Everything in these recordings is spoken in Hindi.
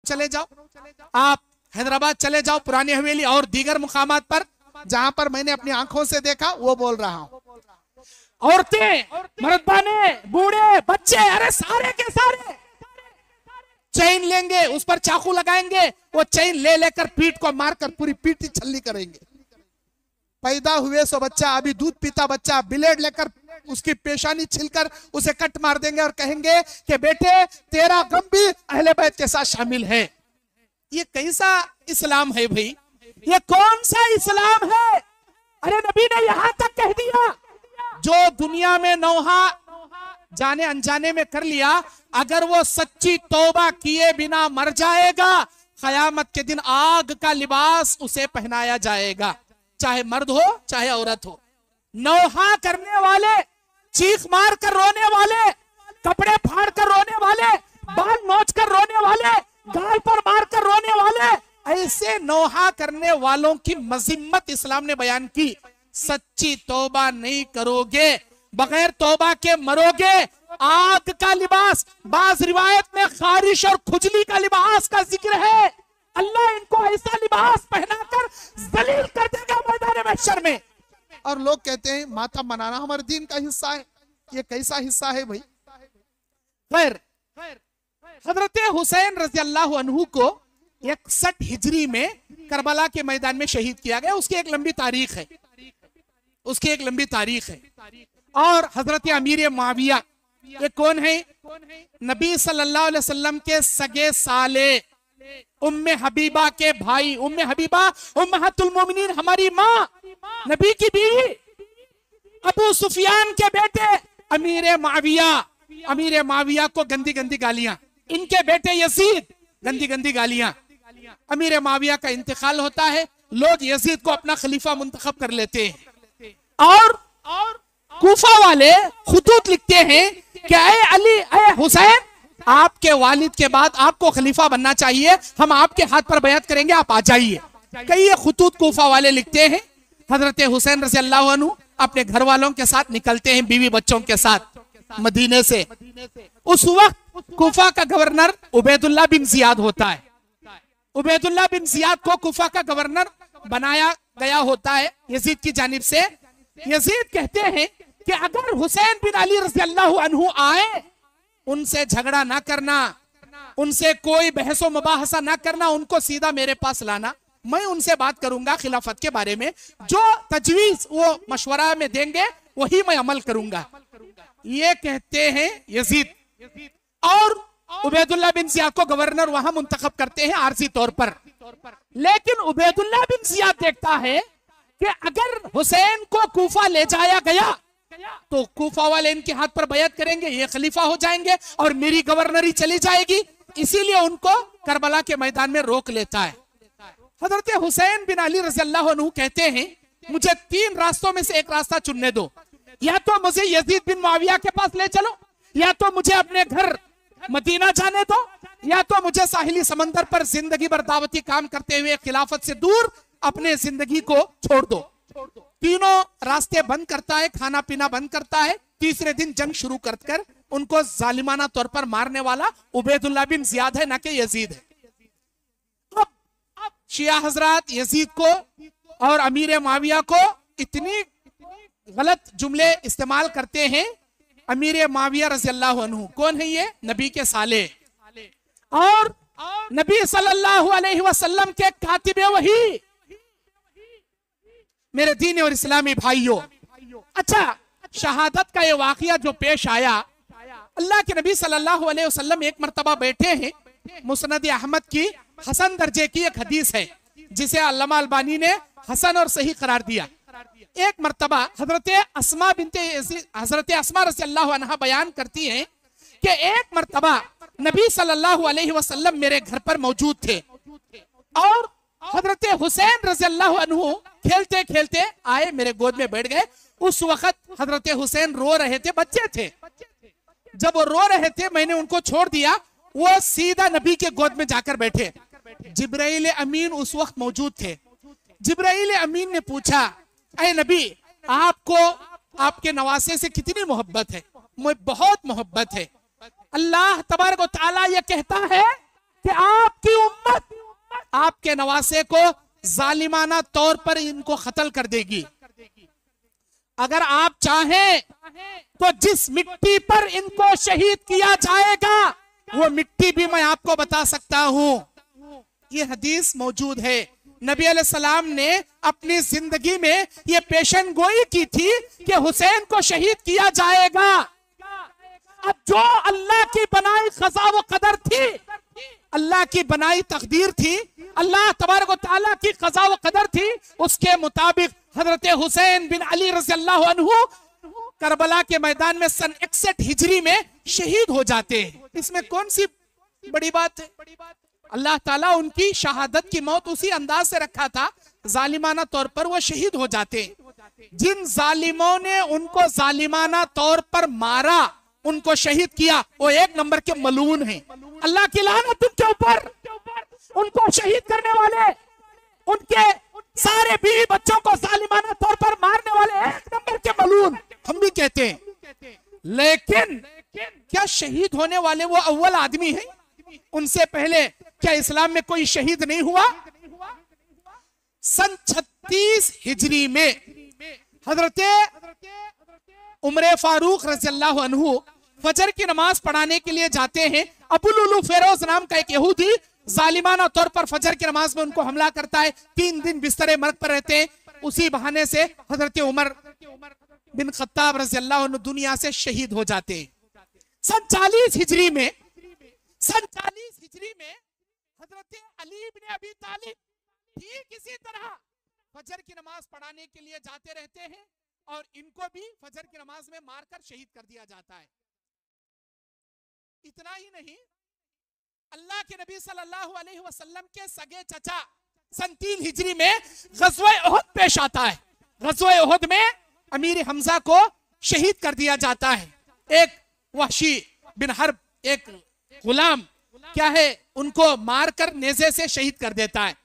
चले जाओ, आप हैदराबाद चले जाओ, पुरानी हवेली और दीगर मुकामात पर जहां पर मैंने अपनी आंखों से देखा वो बोल रहा हूं। औरतें, मर्दाने, बूढ़े, बच्चे, अरे सारे के सारे चैन लेंगे, उस पर चाकू लगाएंगे, वो चैन ले लेकर पीठ को मारकर पूरी पीठ की छल्ली करेंगे। पैदा हुए सो बच्चा, अभी दूध पीता बच्चा, ब्लेड लेकर उसकी पेशानी छिलकर उसे कट मार देंगे और कहेंगे कि बेटे तेरा गम भी अहले बैत के साथ शामिल है। ये कैसा इस्लाम है भाई? ये कौन सा इस्लाम है? अरे नबी ने यहां तक कह दिया, जो दुनिया में नौहा जाने अनजाने में कर लिया, अगर वो सच्ची तौबा किए बिना मर जाएगा, कयामत के दिन आग का लिबास उसे पहनाया जाएगा, चाहे मर्द हो चाहे औरत हो। नौहा करने वाले, चीख मार कर रोने वाले, कपड़े फाड़ कर रोने वाले, बाल नोच कर रोने वाले, गाल पर मार कर रोने वाले, ऐसे नौहा करने वालों की मज़म्मत इस्लाम ने बयान की। सच्ची तौबा नहीं करोगे, बगैर तौबा के मरोगे, आग का लिबास, बाज रिवायत में खारिश और खुजली का लिबास का जिक्र है। अल्लाह इनको ऐसा लिबास पहनाकर जलील कर देगा मैदान महशर में। और लोग कहते हैं माथा मनाना हमारे दीन का हिस्सा है। ये कैसा हिस्सा है भाई? खैर, हजरत हुसैन रज़ी अल्लाह अन्हु को 61 हिजरी में करबला के मैदान में शहीद किया गया। उसकी एक लंबी तारीख है, उसकी एक लंबी तारीख है। और हजरत अमीर मुआविया, ये कौन है? नबी सल्लल्लाहु अलैहि वसल्लम के सगे साले, उम्मे हबीबा के भाई। उम्मे हबीबा उम्महातुल मोमिनीन, हमारी माँ, नबी की बीवी, अबू सुफियान के बेटे अमीर मुआविया। अमीर मुआविया को गंदी गंदी गालियां, इनके बेटे यजीद, गंदी गंदी गालियां। अमीर मुआविया का इंतकाल होता है, लोग यजीद को अपना खलीफा मुंतखब कर लेते हैं। और कूफा वाले खुतूत लिखते हैं कि ऐ अली, ऐ हुसैन, आपके वालिद के बाद आपको खलीफा बनना चाहिए, हम आपके हाथ पर बैअत करेंगे, आप आ जाइए। कई खुतूत कूफा वाले लिखते हैं। हजरत हुसैन रज़ी अल्लाह अन्हु अपने घर वालों के साथ निकलते हैं, बीवी बच्चों के साथ मदीने से। उस वक्त कूफा का गवर्नर उबैदुल्लाह बिन जियाद होता है। उबैदुल्लाह बिन जियाद को कूफा का गवर्नर बनाया गया होता है यजीद की जानिब से। यजीद कहते हैं कि अगर हुसैन बिन अली रज़ी अल्लाह अन्हु आए, उनसे झगड़ा ना करना, उनसे कोई बहसो मुबाहसा ना करना, उनको सीधा मेरे पास लाना, मैं उनसे बात करूंगा खिलाफत के बारे में, जो तजवीज वो मशवरा में देंगे वही मैं अमल करूंगा। ये कहते हैं यजीद। और उबैदुल्लाह बिन जियाद को गवर्नर वहां मुंतखब करते हैं आरजी तौर पर। लेकिन उबैदुल्लाह बिन जियाद देखता है कि अगर हुसैन को कूफा ले जाया गया तो कूफा वाले इनके हाथ पर बैअत करेंगे, ये खलीफा हो जाएंगे और मेरी गवर्नरी चली जाएगी। इसीलिए उनको करबला के मैदान में रोक लेता है। हजरत हुसैन बिन अली रज़ी अल्लाह अन्हु कहते हैं, मुझे 3 रास्तों में से एक रास्ता चुनने दो, या तो मुझे यजीद बिन मुआविया के पास ले चलो, या तो मुझे अपने घर मदीना जाने दो, या तो मुझे साहिली समंदर पर जिंदगी भर दावती काम करते हुए खिलाफत से दूर अपने जिंदगी को छोड़ दो। तीनों रास्ते बंद करता है, खाना पीना बंद करता है। तीसरे दिन जंग शुरू कर उनको जालिमाना तौर पर मारने वाला उबैदुल्लाह बिन जियाद है, न कि यजीद है। अब शिया हजरात यजीद को और अमीर मुआविया को इतनी गलत जुमले इस्तेमाल करते हैं। अमीर मुआविया रज़ी अल्लाह अन्हु कौन है? ये नबी के साले और नबी सल्लल्लाहु अलैहि वसल्लम के कातिबे वही। मेरे दीन और इस्लामी भाइयों, अच्छा, शहादत का ये वाकया जो पेश आया, अल्लाह के नबी सल्लल्लाहु अलैहि वसल्लम एक मर्तबा बैठे हैं। मुस्नद अहमद की हसन दर्जे की एक हदीस है जिसे अल्लामा अलबानी ने हसन और सही करार दिया। एक मर्तबा हजरत अस्मा रज़ी अल्लाह अन्हा बयान करती हैं कि एक मर्तबा नबी सल्लल्लाहु अलैहि वसल्लम मेरे घर पर मौजूद थे और हजरत हुसैन रज़ी अल्लाह अन्हु खेलते खेलते आए, मेरे गोद में बैठ गए। उस वक्त हजरत हुसैन रो रहे थे, बच्चे थे। जब वो रो रहे थे मैंने उनको छोड़ दिया, वो सीधा नबी के गोद में जाकर बैठे। जिब्राइल अमीन उस वक्त मौजूद थे। जिब्राइल अमीन ने पूछा, ऐ नबी, आपको आपके नवासे से कितनी मोहब्बत है? मुझे बहुत मोहब्बत है। अल्लाह तबारक व तआला ये कहता है कि आपकी आपके नवासे को जालिमाना तौर पर इनको कत्ल कर देगी। अगर आप चाहें तो जिस मिट्टी पर इनको शहीद किया जाएगा वो मिट्टी भी मैं आपको बता सकता हूं। ये हदीस मौजूद है। नबी अलैहिस्सलाम ने अपनी जिंदगी में ये पेशन गोई की थी कि हुसैन को शहीद किया जाएगा। अब जो अल्लाह की बनाई क़ज़ा व क़दर थी, अल्लाह की बनाई तकदीर थी, अल्लाह तबारक व तआला की क़ज़ा व क़दर थी, उसके मुताबिक हजरत हुसैन बिन अली रज़ियल्लाहु अन्हु करबला के मैदान में सन 61 हिजरी में शहीद हो जाते हैं। इसमें कौन सी बड़ी बात है? अल्लाह ताला उनकी शहादत की मौत उसी अंदाज से रखा था, जालिमाना तौर पर वो शहीद हो जाते। जिन जालिमों ने उनको जालिमाना तौर पर मारा, उनको शहीद किया, वो एक नंबर के मलून हैं। अल्लाह की लानत उनके ऊपर। उनको शहीद करने वाले, उनके सारे बीवी बच्चों को जालिमाना तौर पर मारने वाले एक नंबर के मलून हम भी कहते हैं। लेकिन क्या शहीद होने वाले वो अव्वल आदमी हैं? उनसे पहले क्या इस्लाम में कोई शहीद नहीं हुआ? सन 36 हिजरी में हजरत उमर फारूक रज़ियल्लाहु अन्हु फजर की नमाज पढ़ाने के लिए जाते हैं। अबू लुलू फेरोज नाम का एक यहूदी जालिमाना तौर पर फजर की नमाज में उनको हमला करता है। 3 दिन बिस्तरे मर्द पर रहते हैं। उसी बहाने से हजरत उमर बिन खत्ताब रज़ियल्लाहु अन्हु दुनिया से शहीद हो जाते हैं। सन 40 हिजरी में हजरत अली इब्न अबी तालिब ठीक इसी तरह फजर की नमाज पढ़ाने के लिए जाते रहते हैं और इनको भी फजर की नमाज में मारकर शहीद कर दिया जाता है। इतना ही नहीं, अल्लाह के नबी सल्लल्लाहु अलैहि वसल्लम के सगे चचा सन 3 हिजरी में ग़ज़वा उहद पेश आता है। ग़ज़वा उहद में अमीर हमजा को शहीद कर दिया जाता है। एक वहशी बिन हर्ब, एक गुलाम क्या है, उनको मारकर नेज़े से शहीद कर देता है।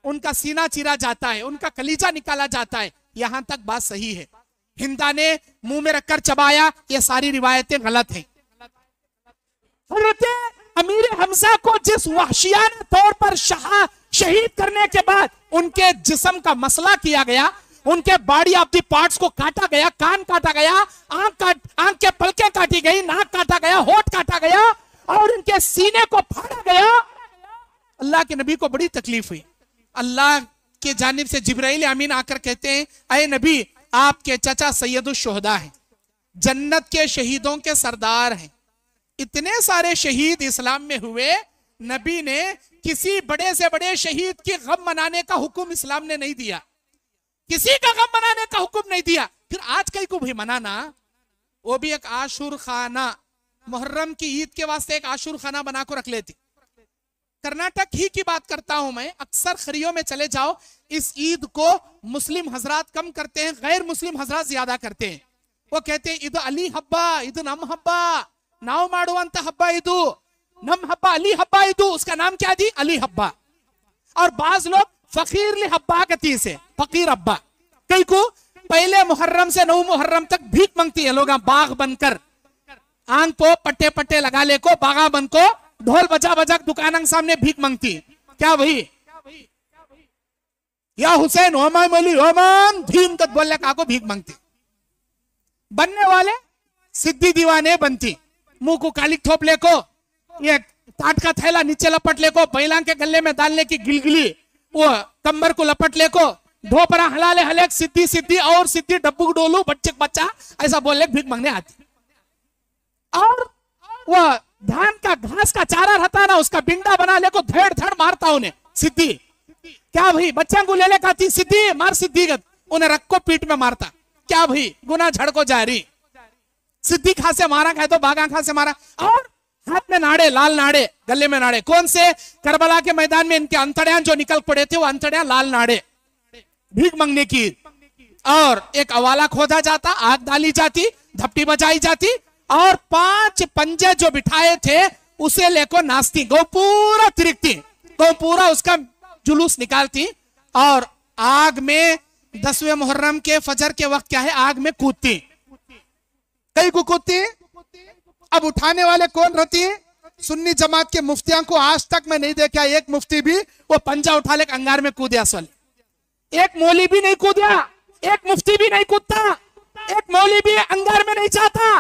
उनका सीना चीरा जाता है, उनका कलीजा निकाला जाता है। यहां तक बात सही है। हिंदा ने मुंह में रखकर चबाया, ये सारी रिवायतें गलत हैं। हज़रत अमीर हमजा को जिस वहशियाना तौर पर शहीद करने के बाद उनके जिस्म का मसला किया गया, उनके बॉडी ऑफ द पार्ट्स को काटा गया, कान काटा गया, आंख के पलकें काटी गई, नाक काटा गया, होठ काटा गया और उनके सीने को फाड़ा गया। अल्लाह के नबी को बड़ी तकलीफ हुई। अल्लाह के जानिब से जिब्राइल अमीन आकर कहते हैं, अय नबी, आपके चचा सैयदुश शुहदा हैं, जन्नत के शहीदों के सरदार हैं। इतने सारे शहीद इस्लाम में हुए, नबी ने किसी बड़े से बड़े शहीद की गम मनाने का हुक्म इस्लाम ने नहीं दिया, किसी का गम मनाने का हुक्म नहीं दिया। फिर आज कई को भी मनाना, वो भी एक आशुर खाना, मुहर्रम की ईद के वास्ते एक आशुर खाना बना को रख लेती। कर्नाटक ही की बात करता हूं मैं, अक्सर खरियों में चले जाओ, इस ईद को मुस्लिम हजरात कम करते हैं, गैर मुस्लिम हजरात ज्यादा करते हैं। वो कहते हैं इद अली हब्बा, इद नम हब्बा, नाव माडुवंत हब्बा इदु, नम हब्बा अली हब्बा इदु, उसका नाम क्या दी? अली हब्बा। और बाज लोग फकीर ले हब्बा कहती से, फकीर हब्बा। कई को पहले मुहर्रम से 9 मुहर्रम तक भीख मांगती है लोग, बाग बनकर आंख को पट्टे पट्टे लगा ले को, बागा बन को ढोल बजा बजा दुकान सामने भीख मांगती। क्या भाई? या हुसैन ओमान मली ओमान भीम कद बोलने का को भीख मांगती। बनने वाले सिद्धि दीवाने बनती, मुंह को कालिक थोप ले को, ये टाट का थैला नीचे लपट ले को, बैलां के गले में डालने की गिलगिली वो कमर को लपट ले को, ढोपरा हलाले हलेक सिद्धि सिद्धि और सिद्धि डब्बू डोलू बच्चे बच्चा, ऐसा बोलने भीख मांगने आती। और वो धान का घास का चारा रहता ना, उसका बिंडा बना ले को धेड़ धेड़ मारता उन्हें सिद्धि। क्या भाई? बच्चा को ले ले खाती सिद्धि मार सिद्धि, उन्हें रख को पीठ में मारता। क्या भाई? गुना झड़ को जारी, सिद्धि खा से मारा खाए तो बागा खा से मारा। और हाथ में नाड़े, लाल नाड़े, गले में नाड़े, कौन से? करबला के मैदान में इनके अंतड़ियां जो निकल पड़े थे, वो अंतड़ियां लाल नाड़े, भीख मांगने की। और एक अवाला खोदा जाता, आग डाली जाती, धपटी बजाई जाती और 5 पंजे जो बिठाए थे उसे लेकर नाचती, गौ पूरा तिरकती, गौ पूरा उसका जुलूस निकालती और आग में 10वें मुहर्रम के फजर के वक्त क्या है, आग में कूदती। कई को कूदती। अब उठाने वाले कौन रहती है? सुन्नी जमात के मुफ्तियों को आज तक मैं नहीं देखा एक मुफ्ती भी वो पंजा उठा ले अंगार में कूदया वाले। एक मौली भी नहीं कूदया, एक मुफ्ती भी नहीं कूदता, एक मौली भी अंगार में नहीं जाता।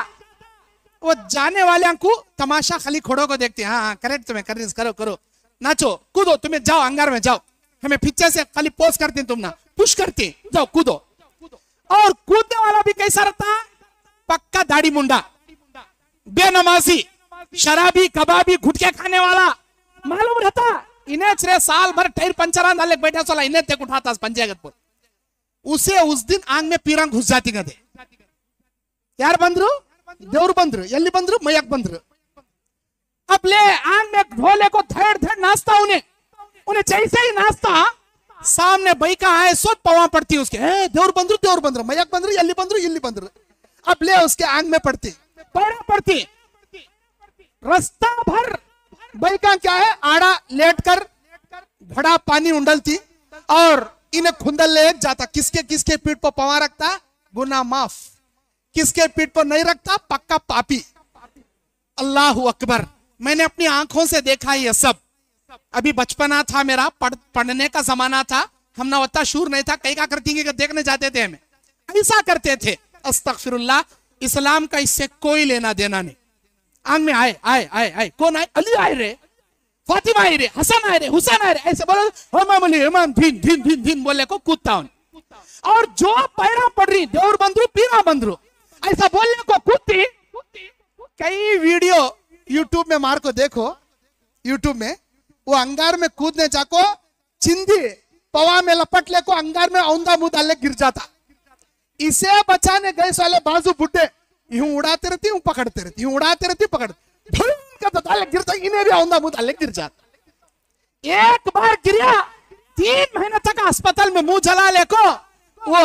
वो जाने वाले को तमाशा खाली खोड़ों को देखते हैं, हाँ करेक्ट तुम्हें करो करो नाचो कूदो, तुम्हें जाओ अंगार में जाओ, हमें पीछे से खाली पोज करते तुम ना पुश करते जाओ कूदो। और कूदने वाला भी कैसा रहता? पक्का दाढ़ी मुंडा, बेनमाजी, शराबी, कबाबी, गुटके खाने वाला मालूम रहता। इन्हें छे साल भर टायर पंचर डाले बैठा सोला इन्हें तेक उठाता पंचायत पर। उसे उस दिन आंग में पीरा घुस जाती गदे। यार बंदरू देवर बंदरू एल्ली बंदरू मयक बंदरू अब ले आंग में ढोले को धड़ धड़ नाचता। उन्हें जैसे ही नाचता सामने बई का आए सो पवा पड़ती उसके, देवर बंदरू मयक बंदरू एल्ली बंदरू अब ले उसके आंग में पड़ती पड़ती। रास्ता भर बई का क्या है आड़ा लेटकर घड़ा पानी उंडलती और इन्हें खुंदल ले जाता। किसके किसके पीठ पर पवा रखता? गुनाह माफ। किसके पीठ पर नहीं रखता? पक्का पापी। अल्लाह अकबर। मैंने अपनी आंखों से देखा ये सब। अभी बचपना था मेरा, पढ़ने का जमाना था, हम ना उतना शूर नहीं था, कई क्या करती देखने जाते थे, हमें ऐसा करते थे। अस्तगफिरुल्लाह। इस्लाम का इससे कोई लेना देना नहीं। आंग में आए आए आए आए कौन आए? अली आए रे, फातिमा आई रे, हसन आए रे, हुसैन आए रे, ऐसे बोलो इमाम अली इमाम धीन धीन धीन धीन बोले को कूदता हूं। और जो पैरा पड़ रही देवर बंदरू पीरा बंदरू ऐसा बोलने को कूदती। कई वीडियो यूट्यूब में मार को देखो, यूट्यूब में वो अंगार में कूदने जाको चिंदी पवा में लपट ले को अंगार में औंधा मुंह डाले गिर जाता। इसे बचाने गए साले बाजू बुड्ढे यूं उड़ाते रहती, यूं पकड़ते रहती, यूं उड़ाते रहती पकड़ गिरता, इन्हें भी औंधा मुंह डाले गिर जाता। एक बार गिरा 3 महीने तक अस्पताल में मुंह जला ले को वो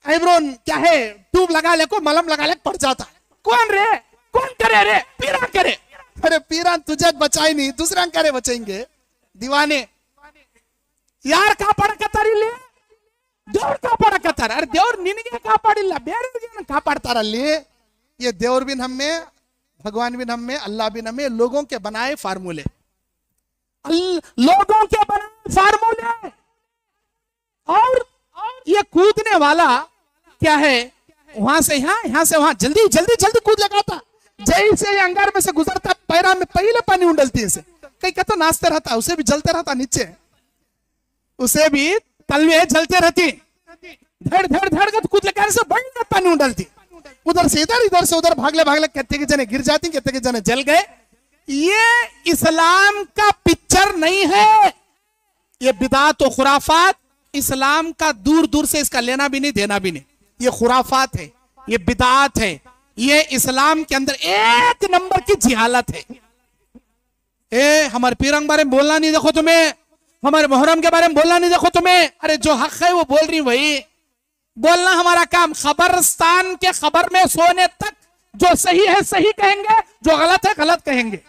आईब्रोन क्या है ट्यूब लगा ले को मलम लगा ले पड़ जाता। कौन रे? कौन करे रे? पीरा करे। अरे पीरा तुझे बचाई नहीं, दूसरा करे बचाएंगे दीवाने। यार का पड़ कतारी ले देवर का पड़ कतार। अरे देवर निनगे का पड़िल्ला बेरे का पड़तारल्ली। ये देवर भी हमें, भगवान भी हमें, अल्लाह भी हमें लोगों के बनाए फार्मूले, लोगों के बनाए फार्मूले। और ये कूदने वाला क्या है? वहां से यहाँ से वहां जल्दी जल्दी जल्दी कूद लगाता। जैसे अंगार में से गुजरता पैरा में पहले पानी उंडलती है। कहीं का तो नाचते रहता, उसे भी जलते रहता, नीचे उसे भी तलवे जलते रहती। धड़ धड़ धड़ कर कूद लगाने से बड़ी पानी उंडलती। उधर से इधर से उधर भागले भागले कहते के जने गिर जाती, कहते के जने जल गए। ये इस्लाम का पिक्चर नहीं है। ये बिदात और खुराफात इस्लाम का दूर दूर से इसका लेना भी नहीं देना भी नहीं। ये खुराफात है, ये बिदात है, ये इस्लाम के अंदर 1 नंबर की जिहालत है। हमारे पीरंग बारे में बोलना नहीं देखो तुम्हें, हमारे मुहर्रम के बारे में बोलना नहीं देखो तुम्हें। अरे जो हक है वो बोल रही वही बोलना हमारा काम। खबरस्तान के खबर में सोने तक जो सही है सही कहेंगे, जो गलत है गलत कहेंगे।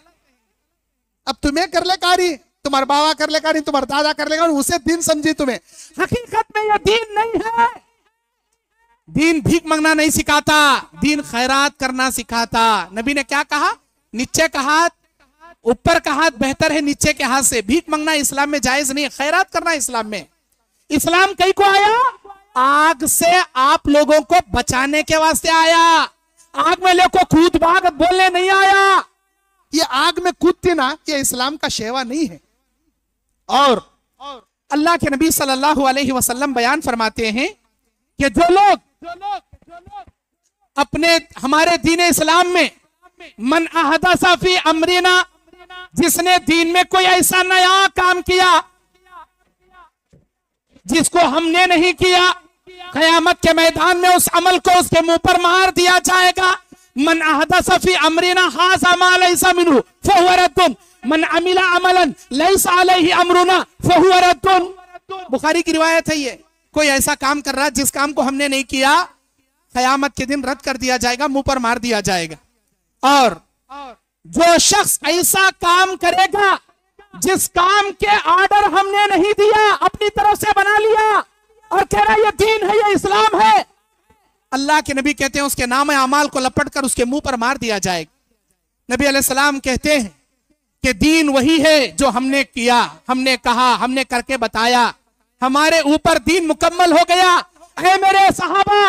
अब तुम्हें कर ले कारी, तुम्हारे बाबा कर ले कारी, तुम्हारे दादा कर लेगा, उसे दीन समझी तुम्हें। हकीकत में यह दीन नहीं है। दीन भीख मांगना नहीं सिखाता, दीन खैरात करना सिखाता। नबी ने क्या कहा? नीचे का हाथ ऊपर का हाथ बेहतर है नीचे के हाथ से। भीख मांगना इस्लाम में जायज नहीं है, खैरात करना इस्लाम में। इस्लाम कहीं को आया? आग से आप लोगों को बचाने के वास्ते आया। आग में लेको कूद भाग बोलने नहीं आया। ये आग में कूदती ना, ये इस्लाम का शेवा नहीं है। और अल्लाह के नबी सल्लल्लाहु अलैहि वसल्लम बयान फरमाते हैं कि जो लोग अपने हमारे दीन इस्लाम में मन अहदसा फी अमरिना, जिसने दीन में कोई ऐसा नया काम किया जिसको हमने नहीं किया, कयामत के मैदान में उस अमल को उसके मुंह पर मार दिया जाएगा। मन अहदसा फी अमरिना हाज़ा मा लैसा मिन्हु फहुव रद्दुन मन अमिला अमलन लैसा अलैहि अमरुना फहुव रद्दुन। बुखारी की रिवायत है। ये कोई ऐसा काम कर रहा है जिस काम को हमने नहीं किया, कयामत के दिन रद्द कर दिया जाएगा, मुंह पर मार दिया जाएगा। और जो शख्स ऐसा काम करेगा जिस काम के ऑर्डर हमने नहीं दिया, अपनी तरफ से बना लिया और कह रहा ये दीन है, ये इस्लाम है, अल्लाह के नबी कहते हैं उसके नाम अमाल को लपट कर उसके मुंह पर मार दिया जाएगा। नबी अलैहिस्सलाम कहते हैं कि दीन वही है जो हमने किया, हमने कहा, हमने करके बताया, हमारे ऊपर दीन मुकम्मल हो गया। ऐ मेरे सहाबा,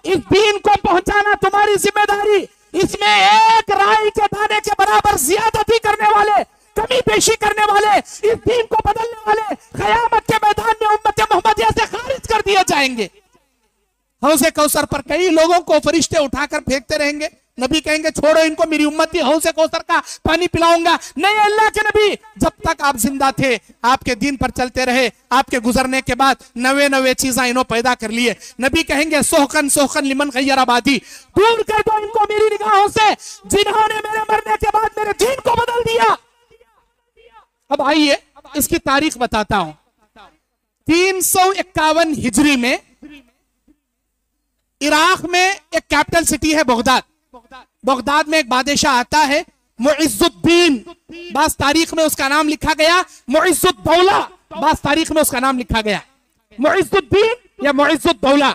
इस दीन को पहुंचाना तुम्हारी जिम्मेदारी। इसमें एक राई के दाने के बराबर ज्यादती करने वाले, कमी पेशी करने वाले, इस दीन को बदलने वाले क़यामत के मैदान में उम्मत मोहम्मदिया से खारिज कर दिए जाएंगे। हौज़े कौसर पर कई लोगों को फरिश्ते उठाकर फेंकते रहेंगे। नबी कहेंगे छोड़ो इनको, मेरी उम्मती हौज़े कौसर का पानी पिलाऊंगा। नहीं, अल्लाह के नबी जब तक आप जिंदा थे आपके दीन पर चलते रहे, आपके गुजरने के बाद नवे नवे चीजें इन्हों पैदा कर लिए। नबी कहेंगे सोहकन सोहकन लिमन गैर आबादी, दूर कर दो इनको मेरी निगाहों से जिन्होंने मेरे मरने के बाद मेरे दीन को बदल दिया। अब आइए इसकी तारीख बताता हूं। 351 हिजरी में इराक में एक कैपिटल सिटी है बगदाद। बगदाद में एक बादशाह आता है मुइज़्ज़ुद्दीन, बास तारीख में उसका नाम लिखा गया मुइज़्ज़ुद्दौला, बास तारीख में उसका नाम लिखा गया मुइज़्ज़ुद्दीन या मुइज़्ज़ुद्दौला।